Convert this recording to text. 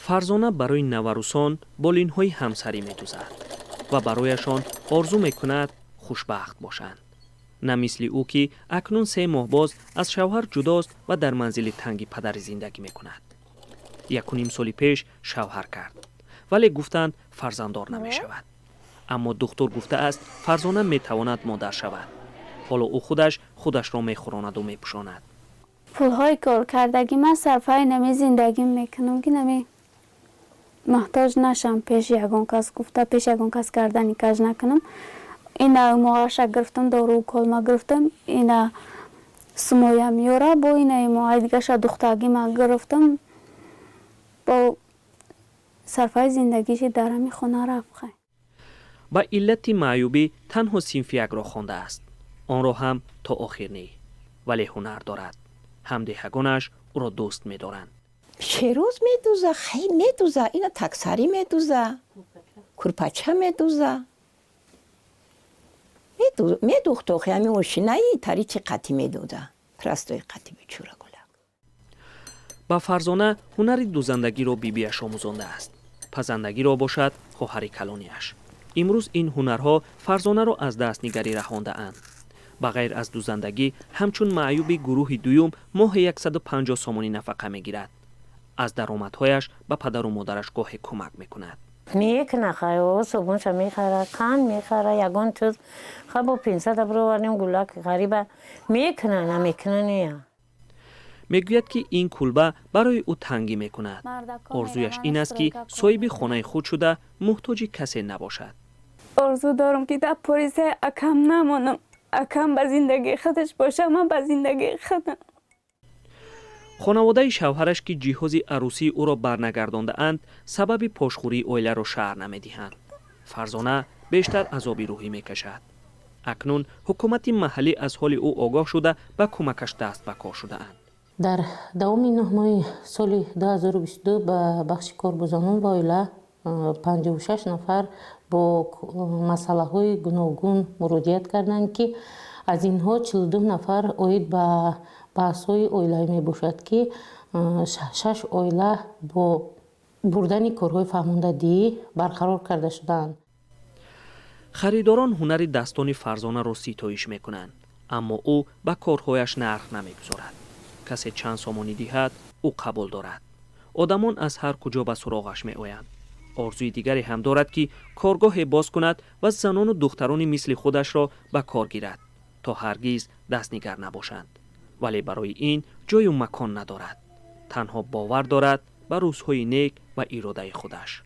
فرزانه برای نوروسان بالین‌های همسری می‌دوزد و برایشان آرزو می‌کند خوشبخت باشند. نه مثل او که اکنون 3 ماه باز از شوهر جداست و در منزل تنگ پدر زندگی می‌کند. 1.5 سال پیش شوهر کرد ولی گفتند فرزنددار نمی‌شود. اما دکتر گفته است فرزانه می‌تواند مادر شود. حالا او خودش را می‌خوراند و می‌پوشاند. پول‌های کار کردگی من صرفای نمی زندگی میکنم که نمی محتاج نشم پیش یگان کس گفته پیش یگان کس کردنی کج نکنم. اینا معاشق گرفتم دارو کلمه گرفتم اینا سمویا میاره با اینا ما دیگه شد دختگی من گرفتم با صرفای زندگیش در همی خونه رفت. با علت معیوبی تنها صنف 1 را خوانده است. آن را هم تا آخر نی. ولی هنر دارد. همدیهگانش او را دوست می‌دارند. شیروز میدوزه، خیلی میدوزه، اینا تکسری میدوزه، کرپچه میدوزه. میدوخت و خیلی وشینه تری چی قطی میدوزه. پرستوی قطی بچوره گله. با فرزانه هنر دوزندگی را بیبیش آموزانده است. پزندگی را باشد خواهر کلانیش. امروز این هنرها فرزانه را از دست نگری رهانده اند. بغیر از دوزندگی همچون معیوبی گروه دوم ماه 150 سومانی نفقه میگیرد. از درآمدهایش به پدر و مادرش گاهی کمک میکند. میکنه خیلی صبحونش میخره کن میخره یگان چیز خیلی با 500 برو ورنیم گلک غریبه میکنه نمیکنه نیا. میگوید که این کلبه برای او تنگی میکند. آرزویش این است که صاحب خانه خود شده محتاج کسی نباشد. آرزو دارم که در پاریس اکم نمانم. اکم به زندگی خودش باشه من به زندگی خودم. خانواده شوهرش که جهاز عروسی او را برنگردانده اند سبب پاشخوری اویله را شهر نمیدهند. فرزانه بیشتر عذاب روحی میکشد. اکنون حکومت محلی از حال او آگاه شده و کمکش دست به کار شده اند. در دوام 9 ماه سال 2022 به بخش کارگزاران و اویله 56 نفر با مسئله های گوناگون مراجعت کردند که از اینها 42 نفر عاید به بحث های اویله می باشد که 6 اویله با بردن کارهای فرماندهی برقرار کرده شدند. خریداران هنر دستان فرزانه را ستایش میکنند اما او به کارهایش نرخ نمیگذارد. کسی چند سومانی دهد او قبول دارد. آدمان از هر کجا به سراغش میآیند. آرزوی دیگری هم دارد که کارگاه باز کند و زنان و دختران مثل خودش را به کار گیرد تا هرگز دستنگر نباشند. ولی برای این جای و مکان ندارد. تنها باور دارد به روزهای نیک و اراده خودش.